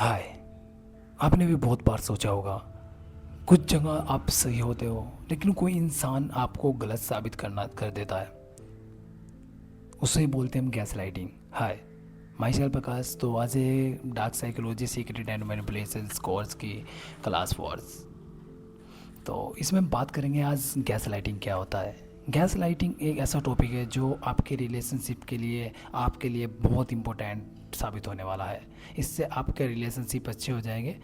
हाय। आपने भी बहुत बार सोचा होगा, कुछ जगह आप सही होते हो लेकिन कोई इंसान आपको गलत साबित करना कर देता है। उसे ही बोलते हैं हम gaslighting. Hi, myself Prakash. तो आज ये dark psychology secret and manipulation course की क्लास फोर्स। तो इसमें हम बात करेंगे आज गैस लाइटिंग क्या होता है। गैस लाइटिंग एक ऐसा टॉपिक है जो आपके रिलेशनशिप के लिए आपके लिए बहुत इम्पोर्टेंट साबित होने वाला है। इससे आपके रिलेशनशिप अच्छे हो जाएंगे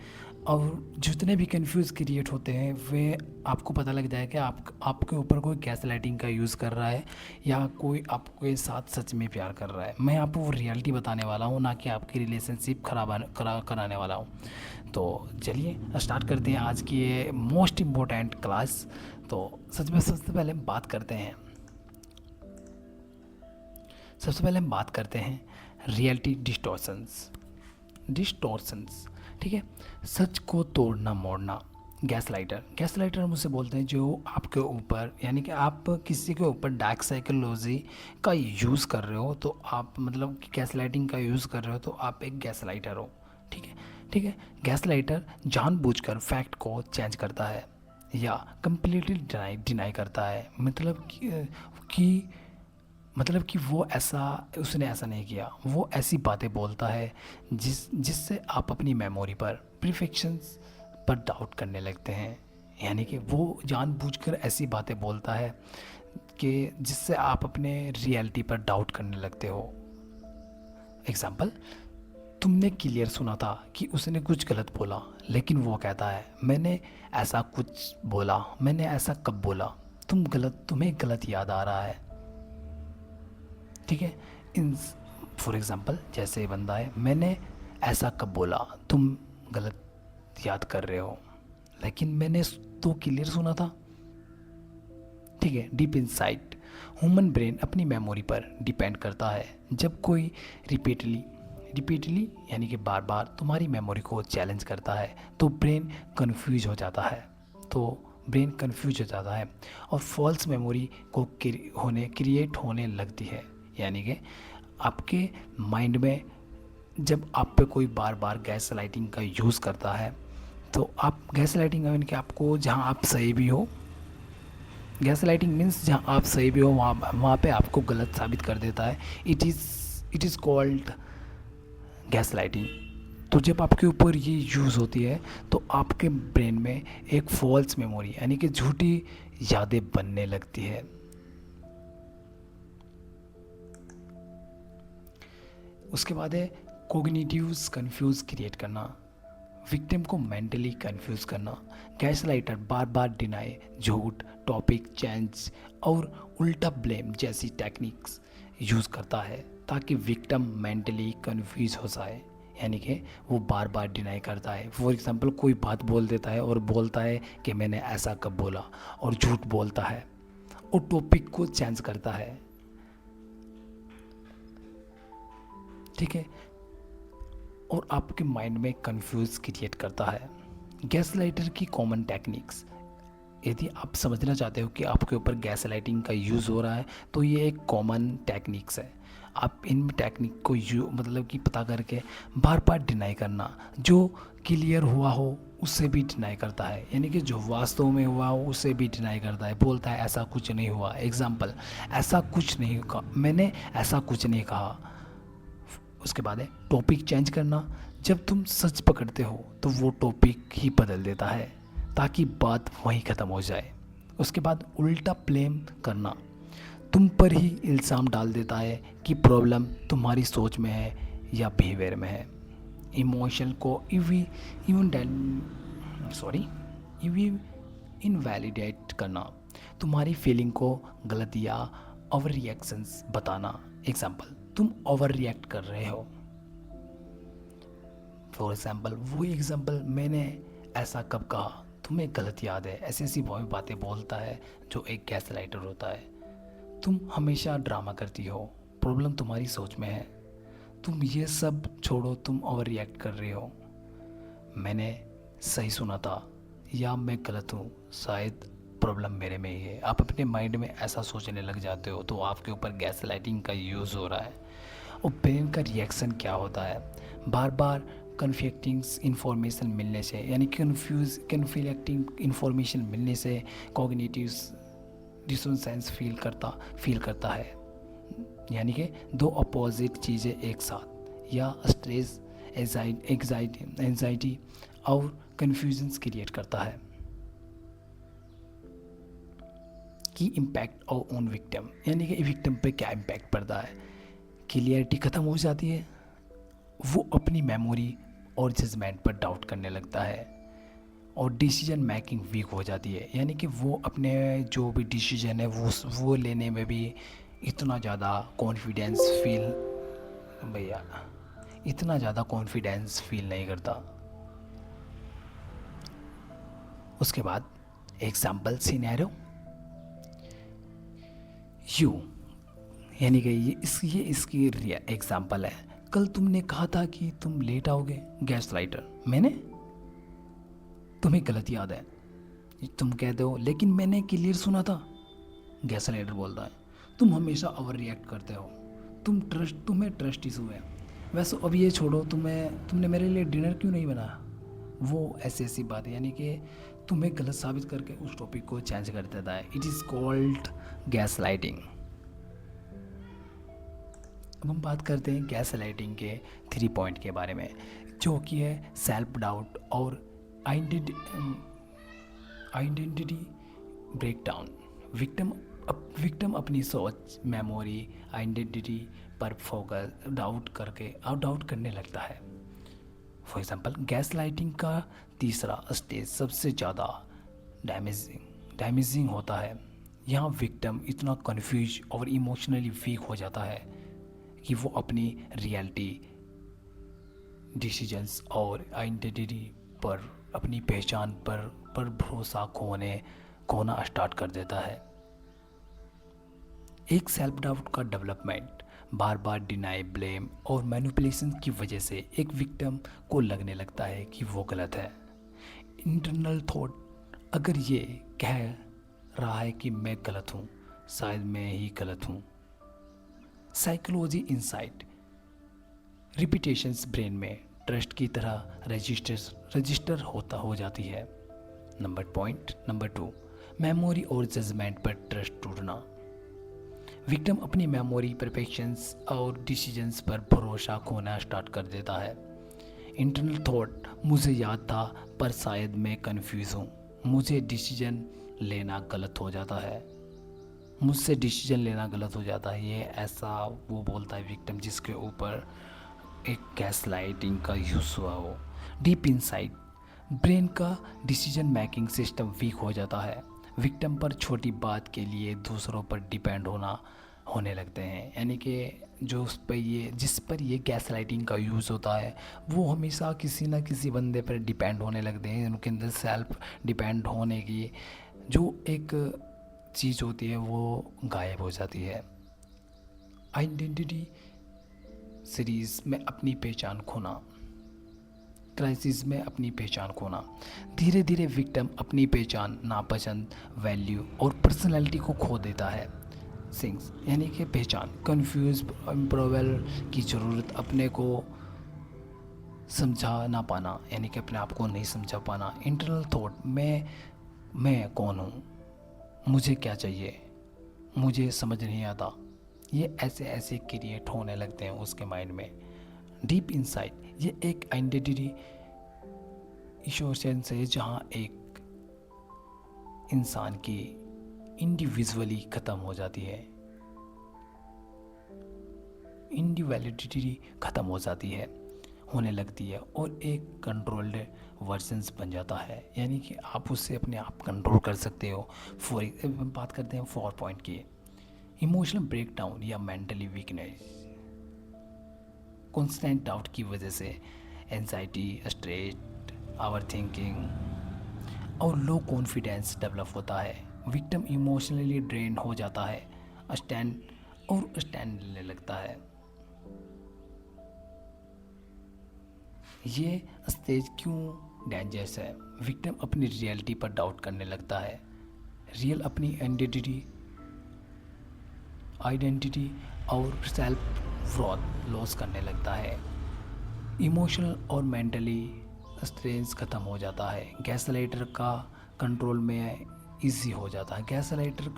और जितने भी कंफ्यूज क्रिएट होते हैं वे आपको पता लग जाए कि आपके ऊपर कोई गैस लाइटिंग का यूज़ कर रहा है या कोई आपके साथ सच में प्यार कर रहा है। मैं आपको वो रियलिटी बताने वाला हूँ, ना कि आपकी रिलेशनशिप कराने वाला हूँ। तो चलिए स्टार्ट करते हैं आज की ये मोस्ट इम्पोर्टेंट क्लास। तो सबसे पहले हम बात करते हैं रियलिटी डिस्टॉर्शंस। ठीक है, सच को तोड़ना मोड़ना। गैस लाइटर हम उसे बोलते हैं जो आपके ऊपर, यानी कि आप किसी के ऊपर डार्क साइकोलॉजी का यूज़ कर रहे हो, तो आप मतलब कि गैस लाइटिंग का यूज़ कर रहे हो तो आप एक गैस लाइटर हो। ठीक है, ठीक है। गैस लाइटर जानबूझकर फैक्ट को चेंज करता है या कंप्लीटली डिनाई करता है। कि मतलब कि वो ऐसा, उसने ऐसा नहीं किया, वो ऐसी बातें बोलता है जिससे आप अपनी मेमोरी पर, प्रिफेक्शंस पर डाउट करने लगते हैं। यानी कि वो जानबूझकर ऐसी बातें बोलता है कि जिससे आप अपने रियलिटी पर डाउट करने लगते हो। एग्जाम्पल, तुमने क्लियर सुना था कि उसने कुछ गलत बोला, लेकिन वो कहता है मैंने ऐसा कुछ बोला, मैंने ऐसा कब बोला, तुम्हें गलत याद आ रहा है। ठीक है, इन फॉर एग्ज़ाम्पल जैसे बंदा है, मैंने ऐसा कब बोला, तुम गलत याद कर रहे हो, लेकिन मैंने तो क्लियर सुना था। ठीक है, डीप इनसाइट। ह्यूमन ब्रेन अपनी मेमोरी पर डिपेंड करता है। जब कोई रिपीटली यानी कि बार बार तुम्हारी मेमोरी को चैलेंज करता है तो ब्रेन कंफ्यूज हो जाता है। और फॉल्स मेमोरी को क्रिएट होने लगती है। यानी कि आपके माइंड में जब आप पे कोई बार बार गैस लाइटिंग का यूज़ करता है तो आप गैस लाइटिंग यानी कि आपको जहाँ आप सही भी हो, गैस लाइटिंग मीन्स जहाँ आप सही भी हो वहाँ पे आपको गलत साबित कर देता है। It is called gas lighting. तो जब आपके ऊपर ये यूज़ होती है तो आपके ब्रेन में एक फॉल्स मेमोरी यानी कि झूठी यादें बनने लगती है। उसके बाद है कोग्निटिव कंफ्यूज क्रिएट करना, विक्टिम को मेंटली कंफ्यूज करना। गैस लाइटर बार बार डिनाई, झूठ, टॉपिक चेंज और उल्टा ब्लेम जैसी टेक्निक्स यूज़ करता है ताकि विक्टिम मेंटली कंफ्यूज हो जाए। यानी कि वो बार बार डिनाई करता है। फॉर एग्जांपल कोई बात बोल देता है और बोलता है कि मैंने ऐसा कब बोला, और झूठ बोलता है और टॉपिक को चेंज करता है। ठीक है, और आपके माइंड में कंफ्यूज क्रिएट करता है। गैस लाइटर की कॉमन टेक्निक्स, यदि आप समझना चाहते हो कि आपके ऊपर गैस लाइटिंग का यूज़ हो रहा है तो ये एक कॉमन टेक्निक्स है। आप इन टेक्निक को मतलब कि पता करके बार बार डिनाई करना। जो क्लियर हुआ हो उससे भी डिनाई करता है, यानी कि जो वास्तव में हुआ हो उससे भी डिनाई करता है। बोलता है ऐसा कुछ नहीं हुआ। एग्जाम्पल, ऐसा कुछ नहीं कहा, मैंने ऐसा कुछ नहीं कहा। उसके बाद है टॉपिक चेंज करना। जब तुम सच पकड़ते हो तो वो टॉपिक ही बदल देता है ताकि बात वहीं ख़त्म हो जाए। उसके बाद उल्टा ब्लेम करना, तुम पर ही इल्ज़ाम डाल देता है कि प्रॉब्लम तुम्हारी सोच में है या बिहेवियर में है। इमोशन को इवी इनवैलिडेट करना, तुम्हारी फीलिंग को गलत या ओवर रिएक्शंस बताना। एग्जाम्पल, तुम ओवर रिएक्ट कर रहे हो। फॉर एग्जाम्पल, वो एग्जाम्पल, मैंने ऐसा कब कहा, तुम्हें गलत याद है। ऐसी ऐसी बहुत बातें बोलता है जो एक गैस लाइटर होता है। तुम हमेशा ड्रामा करती हो, प्रॉब्लम तुम्हारी सोच में है। तुम ये सब छोड़ो, तुम ओवर रिएक्ट कर रहे हो। मैंने सही सुना था या मैं गलत हूँ, शायद प्रॉब्लम मेरे में ही है। आप अपने माइंड में ऐसा सोचने लग जाते हो तो आपके ऊपर गैस लाइटिंग का यूज़ हो रहा है। और ब्रेन का रिएक्शन क्या होता है, बार बार कन्फ्लिक्टिंग इंफॉर्मेशन मिलने से, यानी कन्फ्लिक्टिंग इंफॉर्मेशन मिलने से कॉग्निटिव डिसोनेंस फील करता है, यानी कि दो अपोजिट चीज़ें एक साथ, या स्ट्रेस, एंजाइटी और कन्फ्यूजन्स क्रिएट करता है। की इम्पैक्ट ऑन विक्टिम, यानी कि विक्टिम पे क्या इम्पैक्ट पड़ता है। क्लियरिटी ख़त्म हो जाती है, वो अपनी मेमोरी और जजमेंट पर डाउट करने लगता है, और डिसीजन मेकिंग वीक हो जाती है, यानी कि वो अपने जो भी डिसीजन है वो लेने में भी इतना ज़्यादा कॉन्फिडेंस फील नहीं करता। उसके बाद एग्जाम्पल सिनेरियो यू, यानी कि ये इसकी एग्जाम्पल है। कल तुमने कहा था कि तुम लेट आओगे, गैस लाइटर। मैंने, तुम्हें गलत याद है, तुम कहते हो, लेकिन मैंने क्लियर सुना था, गैस लाइटर बोलता है। तुम हमेशा ओवर रिएक्ट करते हो, तुम्हें ट्रस्ट इशू है। वैसे अब ये छोड़ो, तुमने मेरे लिए डिनर क्यों नहीं बनाया। वो ऐसी बात है, यानी कि तुम्हें गलत साबित करके उस टॉपिक को चेंज कर देता है। It is called gas lighting. अब हम बात करते हैं गैस लाइटिंग के 3 पॉइंट के बारे में, जो कि है सेल्फ डाउट और आइडेंटिटी ब्रेकडाउन। विक्टिम अपनी सोच, मेमोरी, आइडेंटिटी पर फोकस डाउट करने लगता है। फॉर एग्जांपल, गैस लाइटिंग का तीसरा स्टेज सबसे ज़्यादा डैमेजिंग होता है। यहाँ विक्टिम इतना कन्फ्यूज और इमोशनली वीक हो जाता है कि वो अपनी रियलिटी, डिसीजंस और आइडेंटिटी पर, अपनी पहचान पर भरोसा खोना स्टार्ट कर देता है। एक सेल्फ डाउट का डेवलपमेंट बार बार डिनाई, ब्लेम और मैनिपुलेशन की वजह से एक विक्टिम को लगने लगता है कि वो गलत है। इंटरनल थॉट अगर ये कह रहा है कि मैं गलत हूँ, शायद मैं ही गलत हूँ। साइकोलॉजी इनसाइट, रिपीटेशंस ब्रेन में ट्रस्ट की तरह रजिस्टर हो जाती है। नंबर 2, मेमोरी और जजमेंट पर ट्रस्ट टूटना। विक्टिम अपनी मेमोरी, परफेक्शंस और डिसीजंस पर भरोसा खोना स्टार्ट कर देता है। इंटरनल थॉट, मुझे याद था पर शायद मैं कंफ्यूज हूँ, मुझसे डिसीजन लेना गलत हो जाता है। ये ऐसा वो बोलता है विक्टिम जिसके ऊपर एक गैस लाइटिंग का यूज़ हुआ हो। डीप इनसाइड, ब्रेन का डिसीजन मेकिंग सिस्टम वीक हो जाता है। विक्टिम पर छोटी बात के लिए दूसरों पर डिपेंड होने लगते हैं, यानी कि जिस पर ये गैस लाइटिंग का यूज़ होता है वो हमेशा किसी ना किसी बंदे पर डिपेंड होने लगते हैं। उनके अंदर सेल्फ डिपेंड होने की जो एक चीज़ होती है वो गायब हो जाती है। आइडेंटिटी सीरीज में अपनी पहचान खोना, क्राइसिस में अपनी पहचान खोना। धीरे धीरे विक्टिम अपनी पहचान, नापसंद, वैल्यू और पर्सनैलिटी को खो देता है। सिंग्स, यानी कि पहचान, कन्फ्यूज, इम्प्रोवेल की ज़रूरत, अपने को समझा ना पाना, यानी कि अपने आप को नहीं समझा पाना। इंटरनल थॉट, मैं कौन हूँ, मुझे क्या चाहिए, मुझे समझ नहीं आता। ये ऐसे क्रिएट होने लगते हैं उसके माइंड में। डीप इनसाइट, ये एक आइडेंटिटी इशोसेंस है जहाँ एक इंसान की इंडिविजुअली ख़त्म हो जाती है, इंडिविजुअलिटी ख़त्म होने लगती है और एक कंट्रोल्ड वर्जन्स बन जाता है, यानी कि आप उससे अपने आप कंट्रोल कर सकते हो। बात करते हैं 4 पॉइंट की। इमोशनल ब्रेकडाउन या मेंटली वीकनेस, कॉन्स्टेंट डाउट की वजह से एंजाइटी, स्ट्रेस, ओवर थिंकिंग और लो कॉन्फिडेंस डेवलप होता है। विक्टिम इमोशनली ड्रेन हो जाता है, स्टैंड लेने लगता है। ये स्टेज क्यों डेंजरस है? विक्टिम अपनी रियलिटी पर डाउट करने लगता है, अपनी आइडेंटिटी और सेल्फ वर्थ लॉस करने लगता है। इमोशनल और मेंटली स्ट्रेस ख़त्म हो जाता है। गैसलाइटर का कंट्रोल में इजी हो जाता है। गैसलाइटर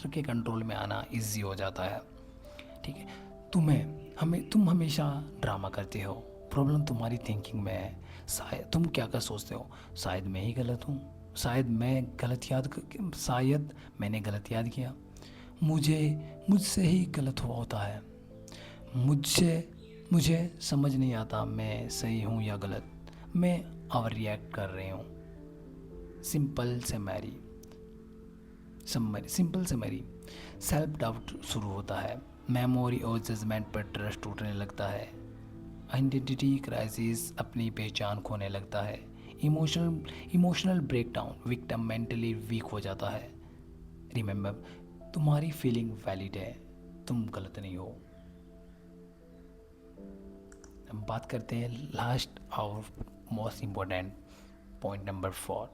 के कंट्रोल में आना इजी हो जाता है। ठीक है। तुम हमेशा ड्रामा करते हो। प्रॉब्लम तुम्हारी थिंकिंग में है। शायद तुम क्या सोचते हो, शायद मैं ही गलत हूँ, शायद मैंने गलत याद किया, मुझसे ही गलत हुआ होता है, मुझे समझ नहीं आता मैं सही हूँ या गलत, मैं ओवर रिएक्ट कर रही हूँ। सिंपल से मेरी सेल्फ डाउट शुरू होता है। मेमोरी और जजमेंट पर ट्रस्ट टूटने लगता है। आइडेंटिटी क्राइसिस, अपनी पहचान खोने लगता है। Emotional breakdown, victim mentally weak हो जाता है। रिमेंबर, तुम्हारी फीलिंग वैलिड है, तुम गलत नहीं हो। हम बात करते हैं लास्ट और मोस्ट इम्पोर्टेंट पॉइंट नंबर 4,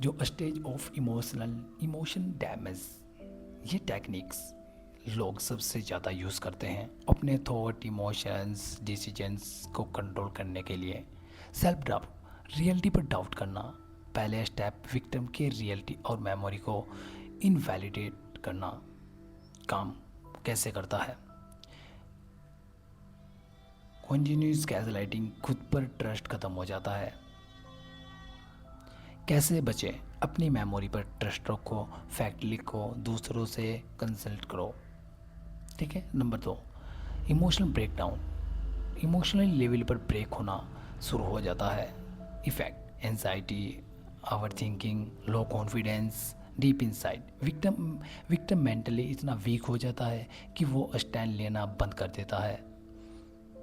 जो स्टेज ऑफ इमोशन डैमेज। ये टेक्निक्स लोग सबसे ज़्यादा यूज़ करते हैं अपने थॉट, इमोशंस, डिसीजंस को कंट्रोल करने के लिए। सेल्फ डाउट, रियलिटी पर डाउट करना। पहले स्टेप, विक्टिम के रियलिटी और मेमोरी को इनवैलिडेट करना। काम कैसे करता है? कंटिन्यूस गैसलाइटिंग, खुद पर ट्रस्ट खत्म हो जाता है। कैसे बचे? अपनी मेमोरी पर ट्रस्ट रखो, फैक्ट लिखो, दूसरों से कंसल्ट करो। ठीक है। Number 2, emotional breakdown. Emotional level पर ब्रेक होना शुरू हो जाता है। Effect, anxiety, over thinking, low confidence, deep inside. Victim mentally इतना वीक हो जाता है कि वो स्टैंड लेना बंद कर देता है।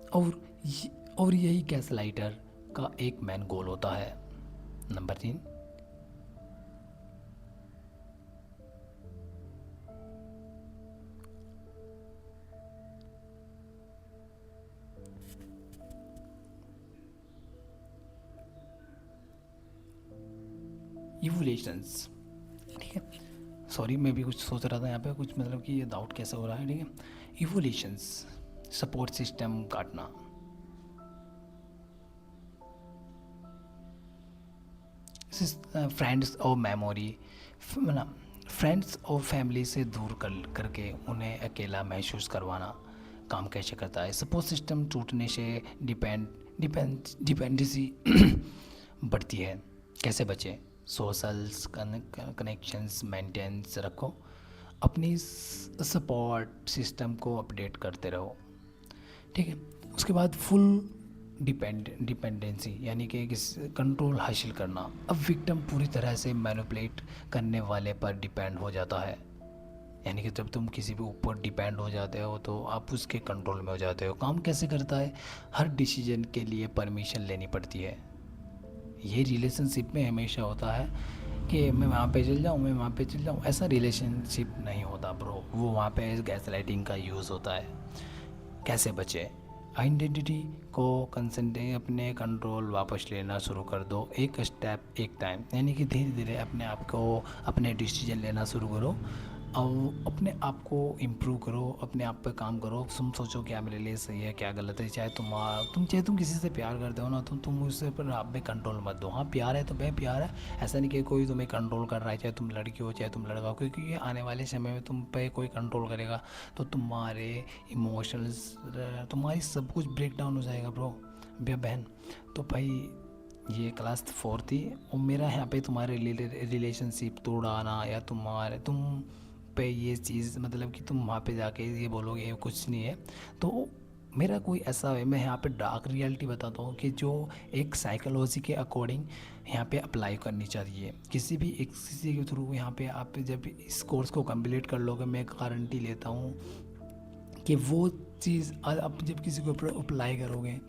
और यही गैसलाइटर का एक मेन गोल होता है। Number 3, evolutions. ठीक है। सॉरी, मैं भी कुछ सोच रहा था यहाँ पे, कुछ मतलब कि ये डाउट कैसे हो रहा है। ठीक है। इवोल्यूशंस, सपोर्ट सिस्टम काटना। फ्रेंड्स और मेमोरी, मतलब फ्रेंड्स और फैमिली से दूर करके उन्हें अकेला महसूस करवाना। काम कैसे करता है? सपोर्ट सिस्टम टूटने से डिपेंडेंसी बढ़ती है। कैसे बचे? सोशल्स कनेक्शंस मेंटेन्स रखो, अपनी सपोर्ट सिस्टम को अपडेट करते रहो। ठीक है। उसके बाद फुल डिपेंडेंसी, यानी कि कंट्रोल हासिल करना। अब विक्टिम पूरी तरह से मैनिपुलेट करने वाले पर डिपेंड हो जाता है। यानी कि जब तुम किसी के ऊपर डिपेंड हो जाते हो तो आप उसके कंट्रोल में हो जाते हो। काम कैसे करता है? हर डिसीजन के लिए परमिशन लेनी पड़ती है। ये रिलेशनशिप में हमेशा होता है कि मैं वहाँ पे चल जाऊँ, ऐसा रिलेशनशिप नहीं होता ब्रो। वो वहाँ पे गैसलाइटिंग का यूज़ होता है। कैसे बचे? आइडेंटिटी को कंसंट्रेट, अपने कंट्रोल वापस लेना शुरू कर दो, एक स्टेप एक टाइम। यानी कि धीरे धीरे अपने आप को, अपने डिसीजन लेना शुरू करो और अपने आप को इम्प्रूव करो, अपने आप पे काम करो। तुम सोचो क्या मेरे लिए सही है, क्या गलत है। चाहे तुम किसी से प्यार करते हो ना, तुम उससे पर आप पे कंट्रोल मत दो। हाँ, प्यार है तो भाई प्यार है, ऐसा नहीं कि कोई तुम्हें कंट्रोल कर रहा है, चाहे तुम लड़की हो चाहे तुम लड़का हो। क्योंकि ये आने वाले समय में तुम पे कोई कंट्रोल करेगा तो तुम्हारे इमोशंस, तुम्हारी सब कुछ ब्रेक डाउन हो जाएगा ब्रो, बहन। तो भाई ये क्लास 4 थी और मेरा यहाँ पे तुम्हारे रिलेशनशिप तोड़ाना या तुम पे ये चीज़, मतलब कि तुम वहाँ पे जाके ये बोलोगे ये कुछ नहीं है, तो मेरा कोई ऐसा है। मैं यहाँ पे डार्क रियलिटी बताता हूँ कि जो एक साइकोलॉजी के अकॉर्डिंग यहाँ पे अप्लाई करनी चाहिए किसी के थ्रू। यहाँ पे आप जब इस कोर्स को कंप्लीट कर लोगे, मैं गारंटी लेता हूँ कि वो चीज़ आप जब किसी के ऊपर अप्लाई करोगे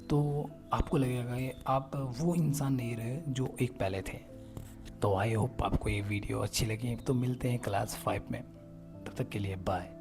तो आपको लगेगा कि आप वो इंसान नहीं रहे जो एक पहले थे। तो आई होप आपको ये वीडियो अच्छी लगी। तो मिलते हैं क्लास 5 में, तब तक के लिए बाय।